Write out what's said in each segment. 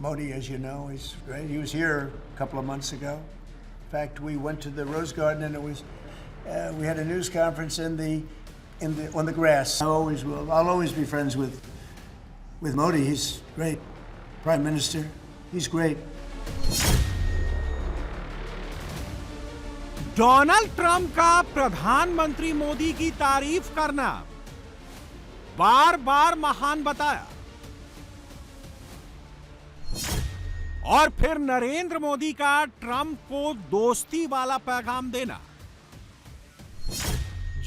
Modi, as you know, is great. He was here a couple of months ago. In fact, we went to the Rose Garden, and it was we had a news conference on the grass. I'll always be friends with Modi. He's great. Prime Minister, he's great. Donald Trump का प्रधानमंत्री मोदी की तारीफ करना बार बार महान बताया और फिर नरेंद्र मोदी का ट्रंप को दोस्ती वाला पैगाम देना।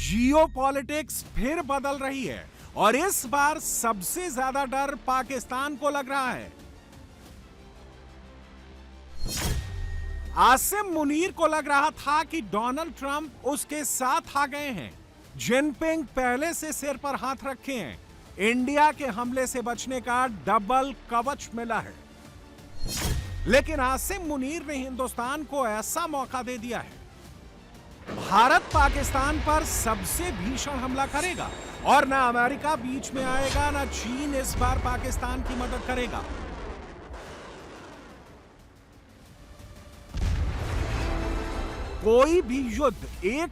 जियोपॉलिटिक्स फिर बदल रही है और इस बार सबसे ज्यादा डर पाकिस्तान को लग रहा है। आसिम मुनीर को लग रहा था कि डोनाल्ड ट्रंप उसके साथ आ गए हैं। जिनपिंग पहले से सिर पर हाथ रखे हैं। इंडिया के हमले से बचने का डबल कवच मिला है। लेकिन आसिम मुनीर ने हिंदुस्तान को ऐसा मौका दे दिया है। भारत पाकिस्तान पर सबसे भीषण हमला करेगा और ना अमेरिका बीच में आएगा, ना चीन इस बार पाकिस्तान की मदद करेगा। कोई भी युद्ध एक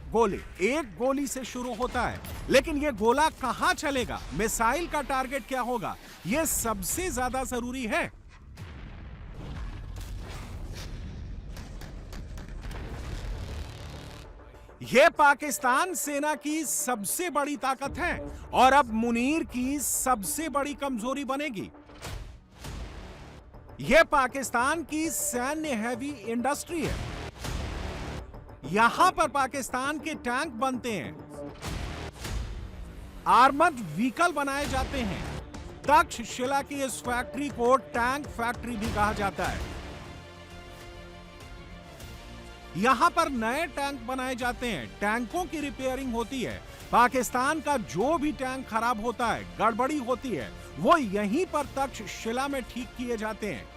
गोली से शुरू होता है, लेकिन यह गोला कहां चलेगा, मिसाइल का टारगेट क्या होगा, यह सबसे ज्यादा जरूरी है। यह पाकिस्तान सेना की सबसे बड़ी ताकत है और अब मुनीर की सबसे बड़ी कमजोरी बनेगी। यह पाकिस्तान की सैन्य हैवी इंडस्ट्री है। यहां पर पाकिस्तान के टैंक बनते हैं, आर्मर्ड व्हीकल बनाए जाते हैं। तक्षशिला की इस फैक्ट्री को टैंक फैक्ट्री भी कहा जाता है। यहां पर नए टैंक बनाए जाते हैं, टैंकों की रिपेयरिंग होती है। पाकिस्तान का जो भी टैंक खराब होता है, गड़बड़ी होती है, वो यहीं पर तक्षशिला में ठीक किए जाते हैं।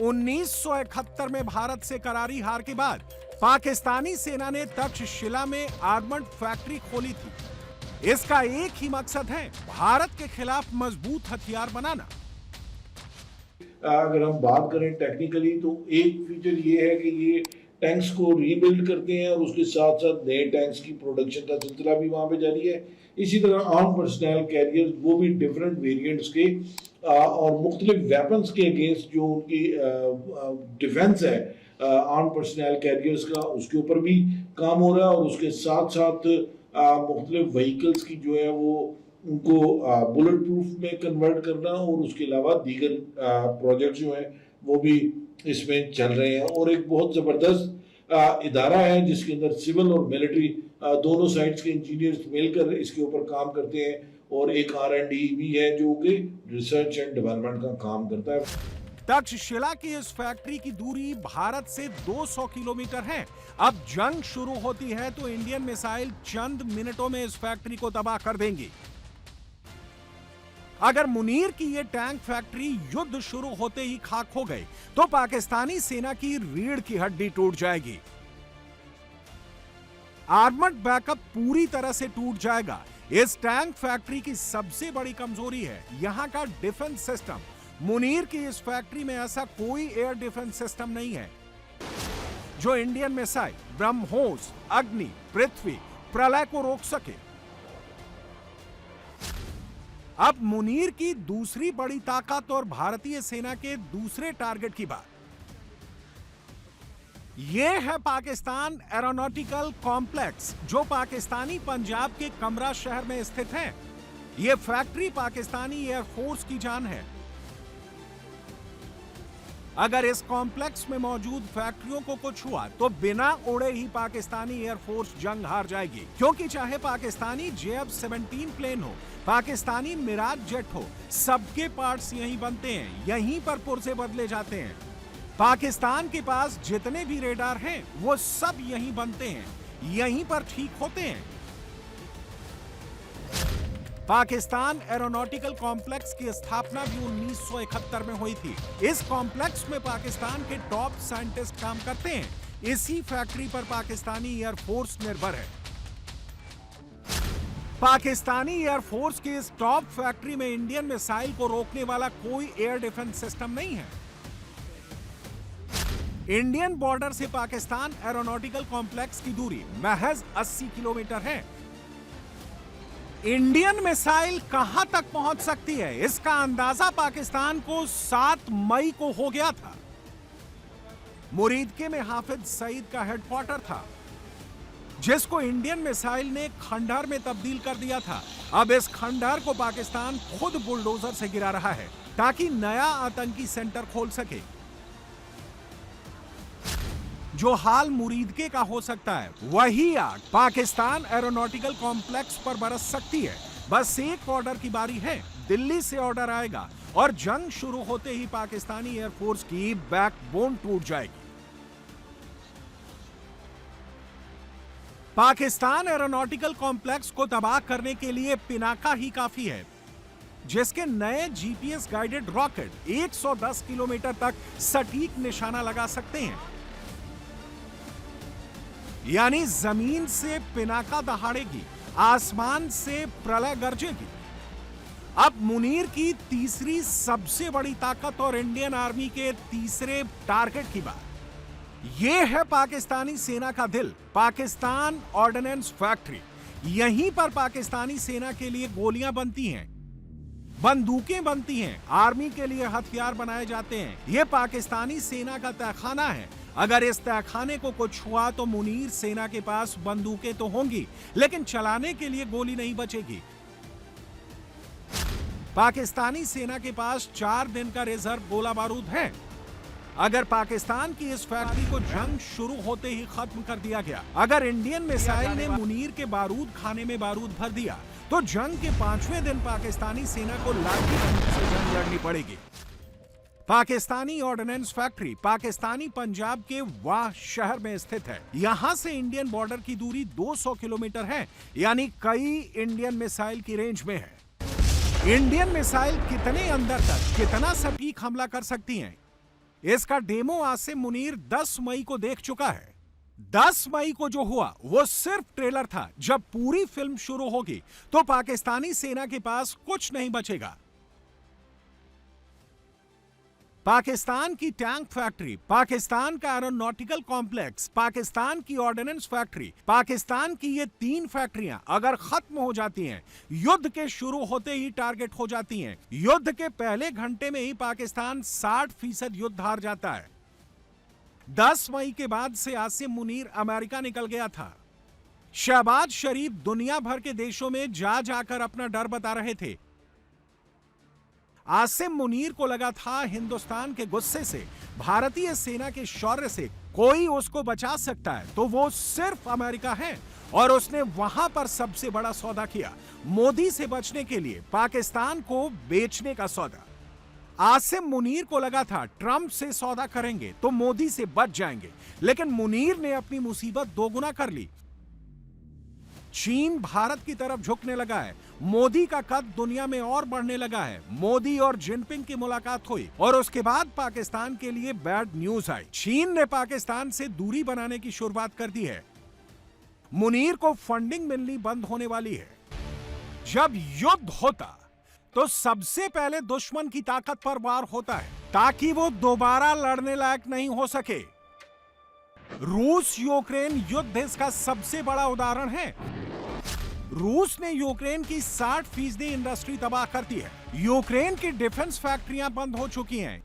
1971 में भारत से करारी हार के बाद पाकिस्तानी सेना ने तक्षशिला में आर्मर्ड फैक्ट्री खोली थी। इसका एक ही मकसद है, भारत के खिलाफ मजबूत हथियार बनाना। अगर हम बात करें टेक्निकली तो एक फीचर ये है कि ये टैंक्स को रीबिल्ड करते हैं और उसके साथ साथ नए टैंक्स की प्रोडक्शन का सिलसिला भी वहाँ पे जारी है। इसी तरह आर्म पर्सनल कैरियर्स वो भी डिफरेंट वेरिएंट्स के और मुख्तलिफ वेपन्स के अगेंस्ट जो उनकी डिफेंस है आर्म पर्सनल कैरियर्स का, उसके ऊपर भी काम हो रहा है और उसके साथ साथ मुख्तलिफ व्हीकल्स की जो है वो उनको बुलेट प्रूफ में कन्वर्ट करना और उसके अलावा दीगर प्रोजेक्ट जो हैं वो भी इसमें चल रहे हैं। और एक बहुत ज़बरदस्त इदारा है जिसके अंदर सिविल और मिलिट्री दोनों साइड्स के इंजीनियर्स मिलकर इसके ऊपर काम करते हैं और एक R&D भी है जो कि रिसर्च एंड डेवलपमेंट का काम करता है। तक्षशिला की इस फैक्ट्री की दूरी भारत से 200 किलोमीटर है। अब जंग शुरू होती है तो इंडियन मिसाइल चंद मिनटों में इस फैक्ट्री को तबाह कर देंगी। अगर मुनीर की ये टैंक फैक्ट्री युद्ध शुरू होते ही खाक हो गई तो पाकिस्तानी सेना की रीढ़ की हड्डी टूट जाएगी। आर्मर्ड बैकअप पूरी तरह से टूट जाएगा। इस टैंक फैक्ट्री की सबसे बड़ी कमजोरी है यहां का डिफेंस सिस्टम। मुनीर की इस फैक्ट्री में ऐसा कोई एयर डिफेंस सिस्टम नहीं है जो इंडियन मिसाइल, ब्रह्मोस, अग्नि, पृथ्वी, प्रलय को रोक सके। अब मुनीर की दूसरी बड़ी ताकत और भारतीय सेना के दूसरे टारगेट की बात, यह है पाकिस्तान एरोनॉटिकल कॉम्प्लेक्स जो पाकिस्तानी पंजाब के कमरा शहर में स्थित है। यह फैक्ट्री पाकिस्तानी एयरफोर्स की जान है। अगर इस कॉम्प्लेक्स में मौजूद फैक्ट्रियों को कुछ हुआ तो बिना उड़े ही पाकिस्तानी एयरफोर्स जंग हार जाएगी, क्योंकि चाहे पाकिस्तानी JF-17 प्लेन हो, पाकिस्तानी मिराज जेट हो, सबके पार्ट्स यहीं बनते हैं, यहीं पर पुर्जे बदले जाते हैं। पाकिस्तान के पास जितने भी रेडार हैं वो सब यहीं बनते हैं, यहीं पर ठीक होते हैं। पाकिस्तान एरोनॉटिकल कॉम्प्लेक्स की स्थापना भी 1971 में हुई थी। इस कॉम्प्लेक्स में पाकिस्तान के टॉप साइंटिस्ट काम करते हैं। इसी फैक्ट्री पर पाकिस्तानी एयरफोर्स निर्भर है। पाकिस्तानी एयरफोर्स की इस टॉप फैक्ट्री में इंडियन मिसाइल को रोकने वाला कोई एयर डिफेंस सिस्टम नहीं है। इंडियन बॉर्डर से पाकिस्तान एरोनॉटिकल कॉम्प्लेक्स की दूरी महज 80 किलोमीटर है। इंडियन मिसाइल कहां तक पहुंच सकती है, इसका अंदाजा पाकिस्तान को 7 मई को हो गया था। मुरीदके में हाफिज सईद का हेडक्वार्टर था, जिसको इंडियन मिसाइल ने खंडहर में तब्दील कर दिया था। अब इस खंडहर को पाकिस्तान खुद बुलडोजर से गिरा रहा है ताकि नया आतंकी सेंटर खोल सके। जो हाल मुरीदके का हो सकता है, वही आग पाकिस्तान एरोनॉटिकल कॉम्प्लेक्स पर बरस सकती है। बस एक ऑर्डर की बारी है, दिल्ली से ऑर्डर आएगा और जंग शुरू होते ही पाकिस्तानी एयरफोर्स की बैकबोन टूट जाएगी। पाकिस्तान एरोनॉटिकल कॉम्प्लेक्स को तबाह करने के लिए पिनाका ही काफी है, जिसके नए जीपीएस गाइडेड रॉकेट 110 किलोमीटर तक सटीक निशाना लगा सकते हैं। यानी जमीन से पिनाका दहाड़ेगी, आसमान से प्रलय गरजेगी। अब मुनीर की तीसरी सबसे बड़ी ताकत और इंडियन आर्मी के तीसरे टारगेट की बात। यह है पाकिस्तानी सेना का दिल, पाकिस्तान ऑर्डिनेंस फैक्ट्री। यहीं पर पाकिस्तानी सेना के लिए गोलियां बनती हैं, बंदूकें बनती हैं, आर्मी के लिए हथियार बनाए जाते हैं। यह पाकिस्तानी सेना का तहखाना है। अगर इस तहखाने को कुछ हुआ तो मुनीर सेना के पास बंदूकें तो होंगी, लेकिन चलाने के लिए गोली नहीं बचेगी। पाकिस्तानी सेना के पास 4 दिन का रिजर्व गोला बारूद है। अगर पाकिस्तान की इस फैक्ट्री को जंग शुरू होते ही खत्म कर दिया गया, अगर इंडियन मिसाइल ने मुनीर के बारूद खाने में बारूद भर दिया, तो जंग के 5वें दिन पाकिस्तानी सेना को लाठी डंडे से जंग लड़नी पड़ेगी। पाकिस्तानी ऑर्डिनेंस फैक्ट्री पाकिस्तानी पंजाब के वाह शहर में स्थित है। यहां से इंडियन बॉर्डर की दूरी 200 किलोमीटर है, यानी कई इंडियन मिसाइल की रेंज में है। इंडियन मिसाइल कितने अंदर तक, कितना सटीक हमला कर सकती हैं, इसका डेमो आसिम मुनीर 10 मई को देख चुका है। 10 मई को जो हुआ वो सिर्फ ट्रेलर था। जब पूरी फिल्म शुरू होगी तो पाकिस्तानी सेना के पास कुछ नहीं बचेगा। पाकिस्तान की टैंक फैक्ट्री, पाकिस्तान का एरोनॉटिकल कॉम्प्लेक्स, पाकिस्तान की ऑर्डिनेंस फैक्ट्री, पाकिस्तान की ये 3 फैक्ट्रियां अगर खत्म हो जाती हैं, युद्ध के शुरू होते ही टारगेट हो जाती हैं। युद्ध के पहले घंटे में ही पाकिस्तान 60% युद्ध हार जाता है। 10 मई के बाद से आसिम मुनीर अमेरिका निकल गया था। शहबाज शरीफ दुनिया भर के देशों में जा जाकर अपना डर बता रहे थे। आसिम मुनीर को लगा था हिंदुस्तान के गुस्से से, भारतीय सेना के शौर्य से कोई उसको बचा सकता है तो वो सिर्फ अमेरिका है, और उसने वहां पर सबसे बड़ा सौदा किया, मोदी से बचने के लिए पाकिस्तान को बेचने का सौदा। आसिम मुनीर को लगा था ट्रंप से सौदा करेंगे तो मोदी से बच जाएंगे, लेकिन मुनीर ने अपनी मुसीबत दोगुना कर ली। चीन भारत की तरफ झुकने लगा है, मोदी का कद दुनिया में और बढ़ने लगा है। मोदी और जिनपिंग की मुलाकात हुई और उसके बाद पाकिस्तान के लिए बैड न्यूज आई। चीन ने पाकिस्तान से दूरी बनाने की शुरुआत कर दी है। मुनीर को फंडिंग मिलनी बंद होने वाली है। जब युद्ध होता तो सबसे पहले दुश्मन की ताकत पर वार होता है ताकि वो दोबारा लड़ने लायक नहीं हो सके। रूस यूक्रेन युद्ध इसका सबसे बड़ा उदाहरण है। रूस ने यूक्रेन की 60% इंडस्ट्री तबाह कर दी है। यूक्रेन की डिफेंस फैक्ट्रियां बंद हो चुकी हैं।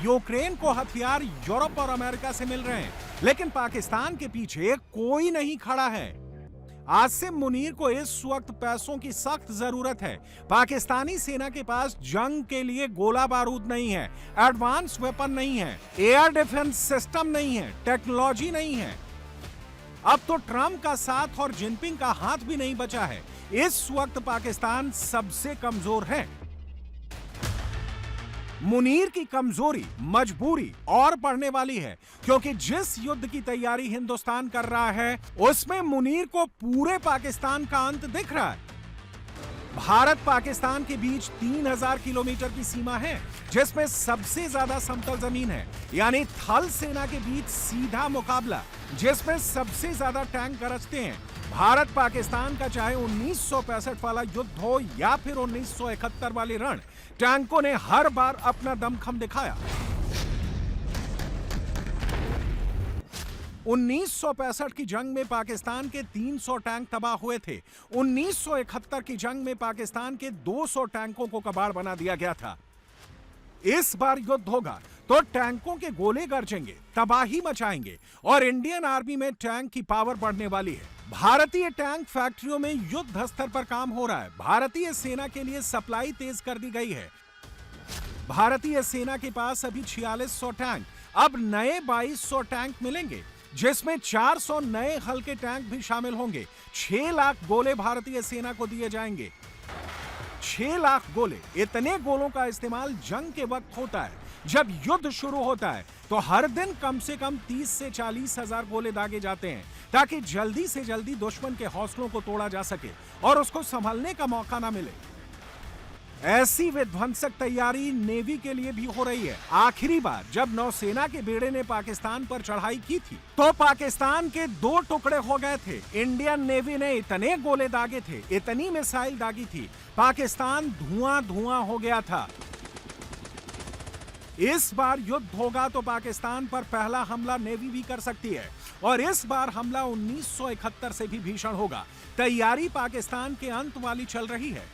यूक्रेन को हथियार यूरोप और अमेरिका से मिल रहे हैं, लेकिन पाकिस्तान के पीछे कोई नहीं खड़ा है। आसिम मुनीर को इस वक्त पैसों की सख्त जरूरत है। पाकिस्तानी सेना के पास जंग के लिए गोला बारूद नहीं है, एडवांस वेपन नहीं है, एयर डिफेंस सिस्टम नहीं है, टेक्नोलॉजी नहीं है। अब तो ट्रंप का साथ और जिनपिंग का हाथ भी नहीं बचा है। इस वक्त पाकिस्तान सबसे कमजोर है। मुनीर की कमजोरी, मजबूरी और बढ़ने वाली है, क्योंकि जिस युद्ध की तैयारी हिंदुस्तान कर रहा है उसमें मुनीर को पूरे पाकिस्तान का अंत दिख रहा है। भारत पाकिस्तान के बीच 3000 किलोमीटर की सीमा है, जिसमें सबसे ज्यादा समतल जमीन है, यानी थल सेना के बीच सीधा मुकाबला, जिसमें सबसे ज्यादा टैंक गरजते हैं। भारत पाकिस्तान का चाहे 1965 वाला युद्ध हो या फिर 1971 वाले रण, टैंकों ने हर बार अपना दमखम दिखाया। 1965 की जंग में पाकिस्तान के 300 टैंक तबाह हुए थे। 1971 की जंग में पाकिस्तान के 200 टैंकों को कबाड़ बना दिया गया था। इस बार युद्ध होगा तो टैंकों के गोले गरजेंगे, तबाही मचाएंगे और इंडियन आर्मी में टैंक की पावर बढ़ने वाली है। भारतीय टैंक फैक्ट्रियों में युद्ध स्तर पर काम हो रहा है। भारतीय सेना के लिए सप्लाई तेज कर दी गई है। भारतीय सेना के पास अभी 4600 टैंक, अब नए 2200 टैंक मिलेंगे, जिसमें 400 नए हल्के टैंक भी शामिल होंगे। 6 लाख गोले भारतीय सेना को दिए जाएंगे। 6 लाख गोले, इतने गोलों का इस्तेमाल जंग के वक्त होता है। जब युद्ध शुरू होता है तो हर दिन कम से कम 30 से 40 हजार गोले दागे जाते हैं, ताकि जल्दी से जल्दी दुश्मन के हौसलों को तोड़ा जा सके और उसको संभलने का मौका ना मिले। ऐसी विध्वंसक तैयारी नेवी के लिए भी हो रही है। आखिरी बार जब नौसेना के बेड़े ने पाकिस्तान पर चढ़ाई की थी तो पाकिस्तान के 2 टुकड़े हो गए थे। इंडियन नेवी ने इतने गोले दागे थे, इतनी मिसाइल दागी थी, पाकिस्तान धुआं धुआं हो गया था। इस बार युद्ध होगा तो पाकिस्तान पर पहला हमला नेवी भी कर सकती है और इस बार हमला 1971 से भी भीषण होगा। तैयारी पाकिस्तान के अंत वाली चल रही है।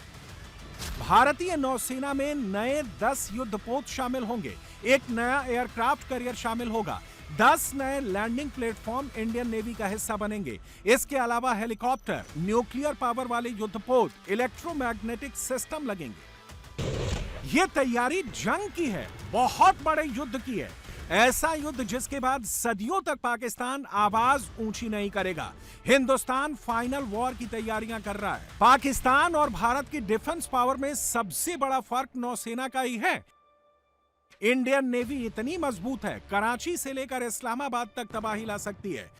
भारतीय नौसेना में नए 10 युद्धपोत शामिल होंगे, एक नया एयरक्राफ्ट कैरियर शामिल होगा, 10 नए लैंडिंग प्लेटफॉर्म इंडियन नेवी का हिस्सा बनेंगे। इसके अलावा हेलीकॉप्टर, न्यूक्लियर पावर वाले युद्धपोत, इलेक्ट्रोमैग्नेटिक सिस्टम लगेंगे। यह तैयारी जंग की है, बहुत बड़े युद्ध की है। ऐसा युद्ध जिसके बाद सदियों तक पाकिस्तान आवाज ऊंची नहीं करेगा। हिंदुस्तान फाइनल वॉर की तैयारियां कर रहा है। पाकिस्तान और भारत की डिफेंस पावर में सबसे बड़ा फर्क नौसेना का ही है। इंडियन नेवी इतनी मजबूत है, कराची से लेकर इस्लामाबाद तक तबाही ला सकती है।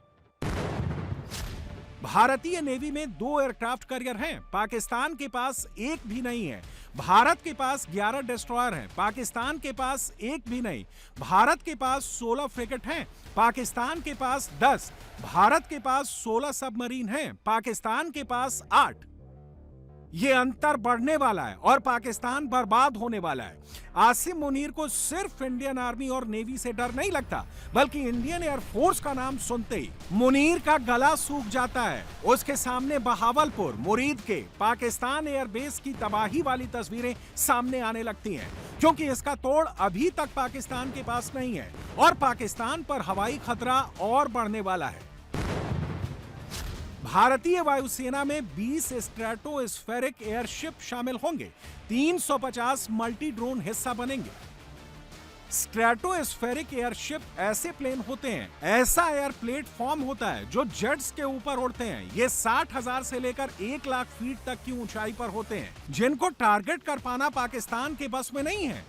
भारतीय नेवी में 2 एयरक्राफ्ट कैरियर हैं, पाकिस्तान के पास एक भी नहीं है। भारत के पास 11 डिस्ट्रॉयर हैं, पाकिस्तान के पास एक भी नहीं। भारत के पास 16 फ्रिगेट हैं, पाकिस्तान के पास 10। भारत के पास 16 सबमरीन हैं, पाकिस्तान के पास 8। ये अंतर बढ़ने वाला है और पाकिस्तान बर्बाद होने वाला है। आसिम मुनीर को सिर्फ इंडियन आर्मी और नेवी से डर नहीं लगता, बल्कि इंडियन एयरफोर्स का नाम सुनते ही मुनीर का गला सूख जाता है। उसके सामने बहावलपुर, मुरीद के पाकिस्तान एयरबेस की तबाही वाली तस्वीरें सामने आने लगती हैं, क्योंकि इसका तोड़ अभी तक पाकिस्तान के पास नहीं है और पाकिस्तान पर हवाई खतरा और बढ़ने वाला है। भारतीय वायुसेना में 20 स्ट्रेटोस्फेरिक एयरशिप शामिल होंगे, 350 मल्टी ड्रोन हिस्सा बनेंगे। स्ट्रेटोस्फेरिक एयरशिप ऐसे प्लेन होते हैं, ऐसा एयर प्लेटफॉर्म होता है जो जेट्स के ऊपर उड़ते हैं। ये 60,000 से लेकर 1 लाख फीट तक की ऊंचाई पर होते हैं, जिनको टारगेट कर पाना पाकिस्तान के बस में नहीं है।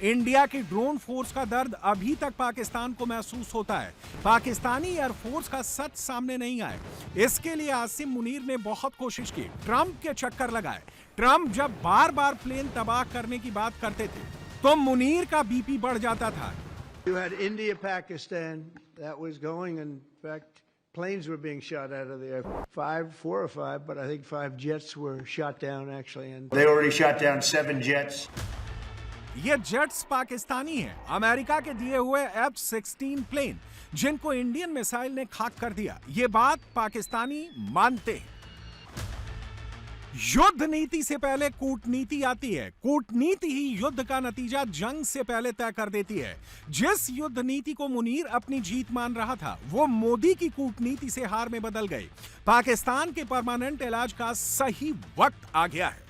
इंडिया की ड्रोन फोर्स का दर्द अभी तक पाकिस्तान को महसूस होता है। पाकिस्तानी एयरफोर्स का सच सामने नहीं आए, इसके लिए आसिम मुनीर ने बहुत कोशिश की, ट्रंप के चक्कर लगाए। ट्रंप जब बार बार प्लेन तबाह करने की बात करते थे तो मुनीर का बीपी बढ़ जाता था। You had India, Pakistan, that was going. In fact, planes were being shot out of the air. 4 or 5, but I think 5 jets were shot down actually. And they already shot down 7 jets. ये jets Pakistani हैं, America के दिए हुए F-16 plane, जिनको Indian missile ने खाक कर दिया। ये बात पाकिस्तानी मानते हैं। युद्ध नीति से पहले कूटनीति आती है, कूटनीति ही युद्ध का नतीजा जंग से पहले तय कर देती है। जिस युद्ध नीति को मुनीर अपनी जीत मान रहा था, वो मोदी की कूटनीति से हार में बदल गई। पाकिस्तान के परमानेंट इलाज का सही वक्त आ गया है।